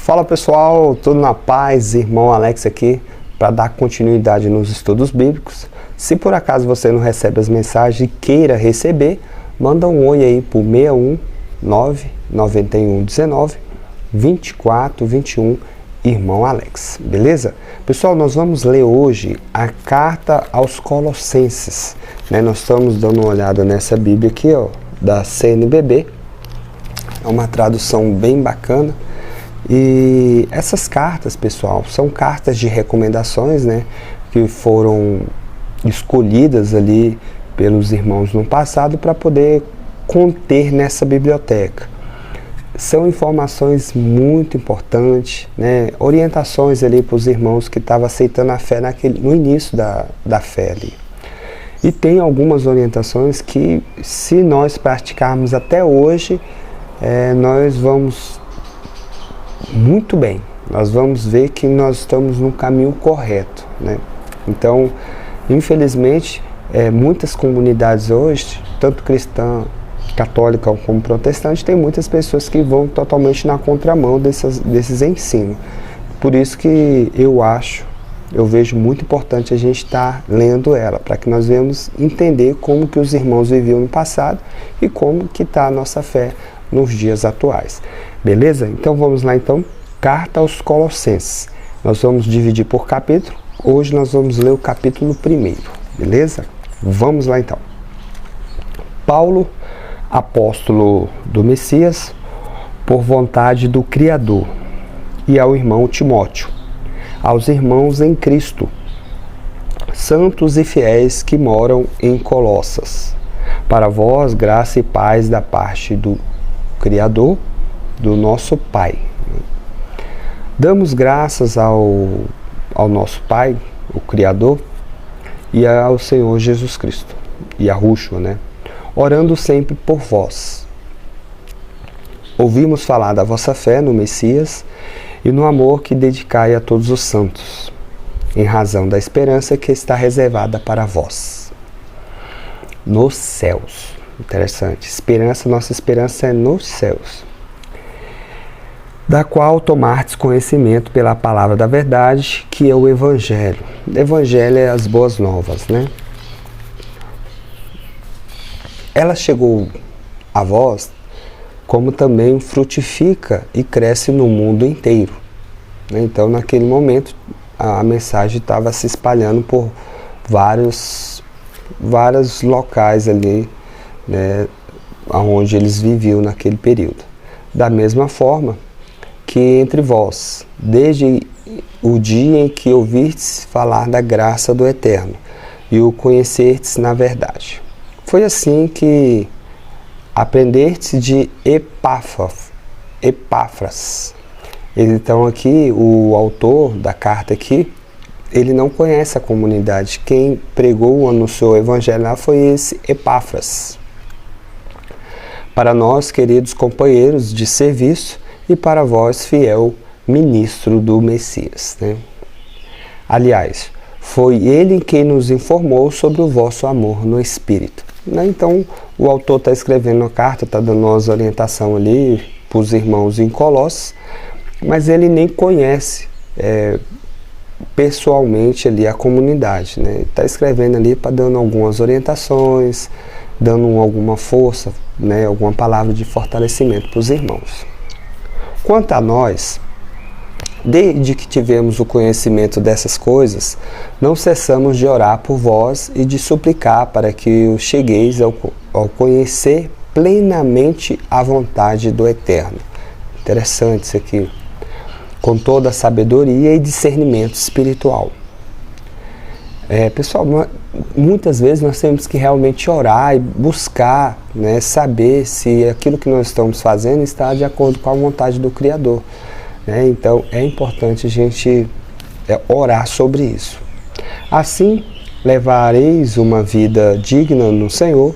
Fala pessoal, tudo na paz? Irmão Alex aqui para dar continuidade nos estudos bíblicos. Se por acaso você não recebe as mensagens e queira receber, manda um oi aí por 61 991 19 24 21, Irmão Alex, beleza? Pessoal, nós vamos ler hoje a carta aos Colossenses, né? Nós estamos dando uma olhada nessa Bíblia aqui, ó, da CNBB. É uma tradução bem bacana. E essas cartas, pessoal, são cartas de recomendações, né, que foram escolhidas ali pelos irmãos no passado para poder conter nessa biblioteca. São informações muito importantes, né, orientações ali para os irmãos que estavam aceitando a fé no início da fé ali. E tem algumas orientações que, se nós praticarmos até hoje, nós vamos muito bem, nós vamos ver que nós estamos no caminho correto, né? Então, infelizmente, muitas comunidades hoje, tanto cristã, católica como protestante, tem muitas pessoas que vão totalmente na contramão desses ensinos. Por isso que eu vejo muito importante a gente estar lendo ela, para que nós venhamos entender como que os irmãos viviam no passado e como que está a nossa fé nos dias atuais. Beleza? Então vamos lá então, carta aos Colossenses. Nós vamos dividir por capítulo. Hoje nós vamos ler o capítulo 1, beleza? Vamos lá então. Paulo, apóstolo do Messias, por vontade do Criador, e ao irmão Timóteo, aos irmãos em Cristo, santos e fiéis que moram em Colossas, para vós graça e paz da parte do Criador, do nosso Pai. Damos graças ao nosso Pai, o Criador, e ao Senhor Jesus Cristo, e a Yahshua, né? Orando sempre por vós. Ouvimos falar da vossa fé no Messias e no amor que dedicai a todos os santos, em razão da esperança que está reservada para vós nos céus. Interessante. Nossa esperança é nos céus, da qual tomardes conhecimento pela palavra da verdade, que é o Evangelho. O Evangelho é as boas novas, né? Ela chegou a vós, como também frutifica e cresce no mundo inteiro, né? Então, naquele momento, a mensagem estava se espalhando por vários locais ali, né, onde eles viviam naquele período. Da mesma forma que entre vós, desde o dia em que ouvistes falar da graça do Eterno e o conhecertes na verdade. Foi assim que aprendestes de Epáfras. Então aqui, o autor da carta aqui, ele não conhece a comunidade. Quem pregou, anunciou o evangelho lá foi esse Epáfras. Para nós, queridos companheiros de serviço, e para vós, fiel ministro do Messias, né? Aliás, foi ele quem nos informou sobre o vosso amor no Espírito, né? Então, o autor está escrevendo a carta, está dando umas orientação ali para os irmãos em Colossos, mas ele nem conhece pessoalmente ali a comunidade, né? Está escrevendo ali para dando algumas orientações, dando alguma força, né? Alguma palavra de fortalecimento para os irmãos. Quanto a nós, desde que tivemos o conhecimento dessas coisas, não cessamos de orar por vós e de suplicar para que chegueis ao conhecer plenamente a vontade do Eterno. Interessante isso aqui. Com toda a sabedoria e discernimento espiritual. Pessoal, muitas vezes nós temos que realmente orar e buscar, né, saber se aquilo que nós estamos fazendo está de acordo com a vontade do Criador, né? Então é importante a gente orar sobre isso. Assim, levareis uma vida digna no Senhor,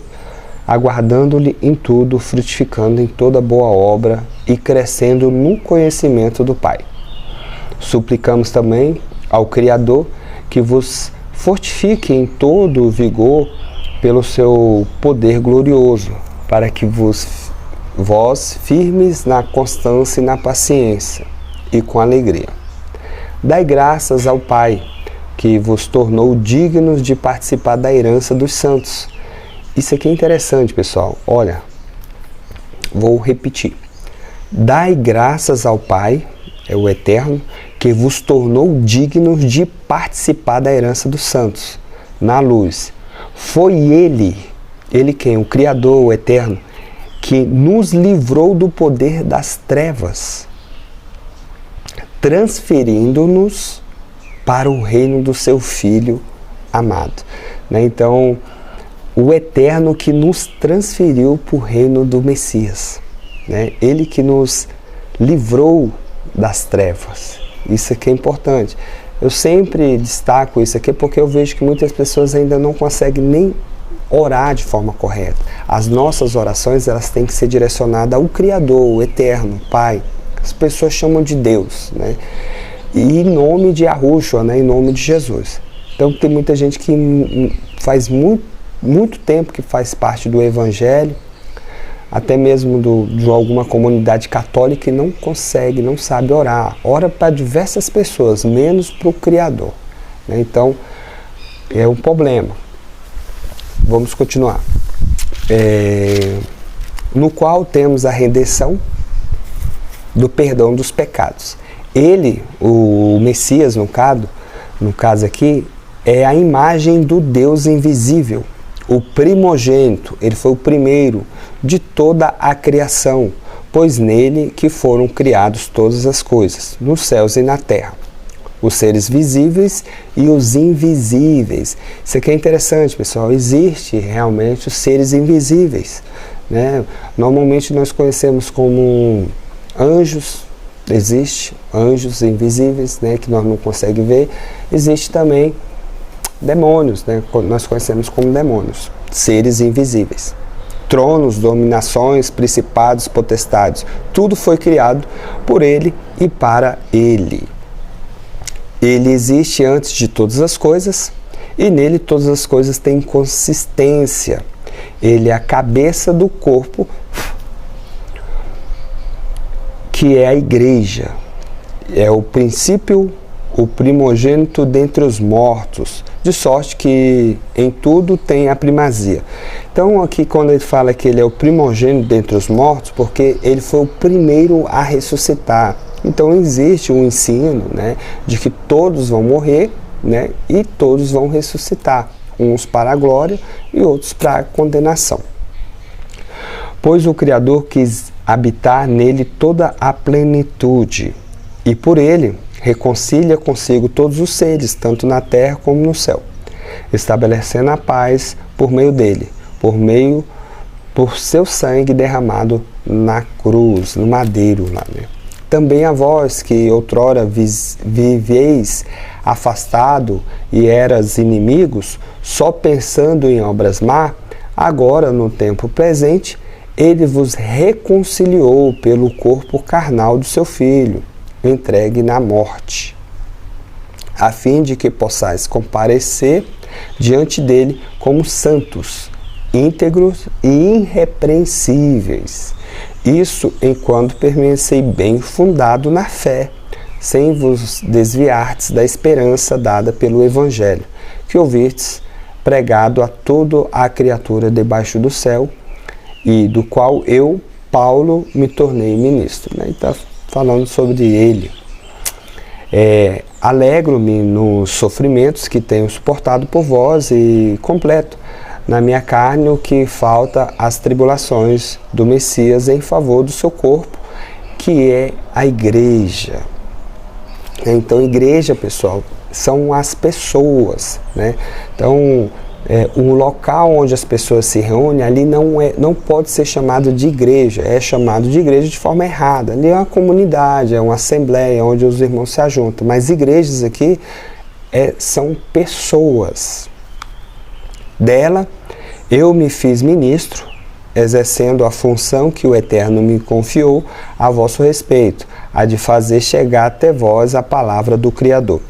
aguardando-lhe em tudo, frutificando em toda boa obra e crescendo no conhecimento do Pai. Suplicamos também ao Criador que vos fortifique em todo o vigor pelo seu poder glorioso, para que vós firmes na constância e na paciência, e com alegria. Dai graças ao Pai, que vos tornou dignos de participar da herança dos santos. Isso aqui é interessante, pessoal. Olha, vou repetir. Dai graças ao Pai, é o Eterno, que vos tornou dignos de participar da herança dos santos, na luz. Foi Ele quem? O Criador, o Eterno, que nos livrou do poder das trevas, transferindo-nos para o reino do seu Filho amado. Então, o Eterno que nos transferiu para o reino do Messias. Ele que nos livrou das trevas. Isso aqui é importante. Eu sempre destaco isso aqui porque eu vejo que muitas pessoas ainda não conseguem nem orar de forma correta. As nossas orações, elas têm que ser direcionadas ao Criador, o Eterno, Pai. As pessoas chamam de Deus, E em nome de Yahushua, em nome de Jesus. Então tem muita gente que faz muito tempo que faz parte do Evangelho, até mesmo de alguma comunidade católica, e não consegue, não sabe orar. Ora para diversas pessoas, menos para o Criador. Então, é um problema. Vamos continuar. No qual temos a redenção do perdão dos pecados. Ele, o Messias, no caso aqui, é a imagem do Deus invisível, o primogênito. Ele foi o primeiro de toda a criação, pois nele que foram criados todas as coisas, nos céus e na terra, os seres visíveis e os invisíveis. Isso aqui é interessante, pessoal. Existe realmente os seres invisíveis, Normalmente nós conhecemos como anjos. Existe anjos invisíveis, que nós não conseguimos ver. Existe também demônios, nós conhecemos como demônios, seres invisíveis. Tronos, dominações, principados, potestades, tudo foi criado por Ele e para Ele. Ele existe antes de todas as coisas e nele todas as coisas têm consistência. Ele é a cabeça do corpo, que é a igreja. É o princípio, o primogênito dentre os mortos, de sorte que em tudo tem a primazia. Então aqui quando ele fala que ele é o primogênito dentre os mortos, porque ele foi o primeiro a ressuscitar. Então existe um ensino, de que todos vão morrer, e todos vão ressuscitar, uns para a glória e outros para a condenação. Pois o Criador quis habitar nele toda a plenitude, e por ele reconcilia consigo todos os seres, tanto na terra como no céu, estabelecendo a paz por meio dele, por seu sangue derramado na cruz, no madeiro lá, Também a vós que outrora viveis afastado e eras inimigos, só pensando em obras má, agora no tempo presente, ele vos reconciliou pelo corpo carnal do seu Filho, entregue na morte, a fim de que possais comparecer diante dele como santos, íntegros e irrepreensíveis. Isso enquanto permanecei bem fundado na fé, sem vos desviardes da esperança dada pelo Evangelho, que ouvistes pregado a toda a criatura debaixo do céu, e do qual eu, Paulo, me tornei ministro. Está falando sobre ele. Alegro-me nos sofrimentos que tenho suportado por vós e completo na minha carne o que falta às tribulações do Messias em favor do seu corpo, que é a igreja. Então, igreja, pessoal, são as pessoas, Então, o local onde as pessoas se reúnem, ali não pode ser chamado de igreja, é chamado de igreja de forma errada. Ali é uma comunidade, é uma assembleia onde os irmãos se ajuntam, mas igrejas aqui são pessoas. Dela, eu me fiz ministro, exercendo a função que o Eterno me confiou a vosso respeito, a de fazer chegar até vós a palavra do Criador.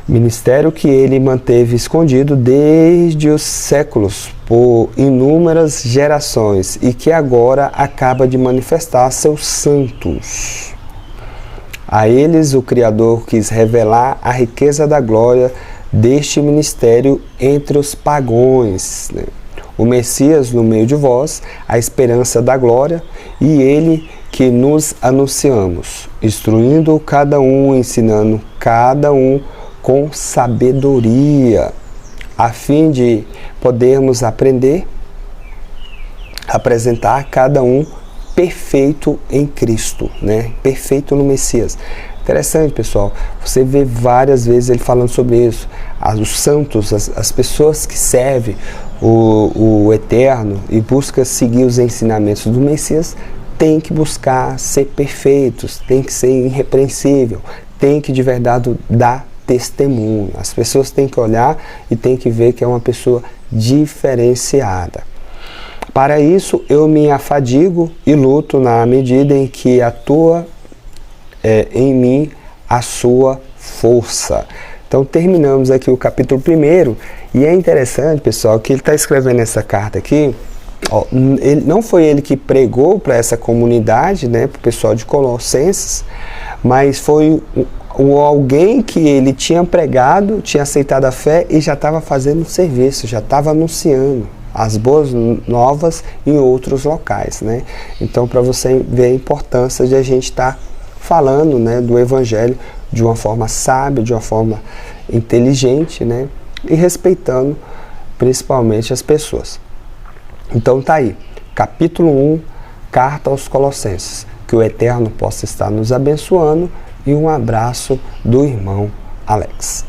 Ministério que ele manteve escondido desde os séculos por inúmeras gerações e que agora acaba de manifestar seus santos. A eles o Criador quis revelar a riqueza da glória deste ministério entre os pagãos, né? O Messias no meio de vós, a esperança da glória, e ele que nos anunciamos, instruindo cada um, ensinando cada um com sabedoria, a fim de podermos aprender, apresentar cada um perfeito em Cristo, né? Perfeito no Messias. Interessante, pessoal. Você vê várias vezes ele falando sobre isso. Os santos, as pessoas que servem o Eterno e buscam seguir os ensinamentos do Messias, tem que buscar ser perfeitos, tem que ser irrepreensível, tem que de verdade dar testemunho. As pessoas têm que olhar e têm que ver que é uma pessoa diferenciada. Para isso, eu me afadigo e luto na medida em que atua em mim a sua força. Então, terminamos aqui o capítulo 1, e é interessante, pessoal, que ele está escrevendo essa carta aqui. Ó, não foi ele que pregou para essa comunidade, né, para o pessoal de Colossenses, mas foi alguém que ele tinha pregado, tinha aceitado a fé e já estava fazendo serviço, já estava anunciando as boas novas em outros locais, né? Então, para você ver a importância de a gente estar falando, né, do Evangelho de uma forma sábia, de uma forma inteligente, né, e respeitando principalmente as pessoas. Então tá aí, capítulo 1, carta aos Colossenses. Que o Eterno possa estar nos abençoando, e um abraço do irmão Alex.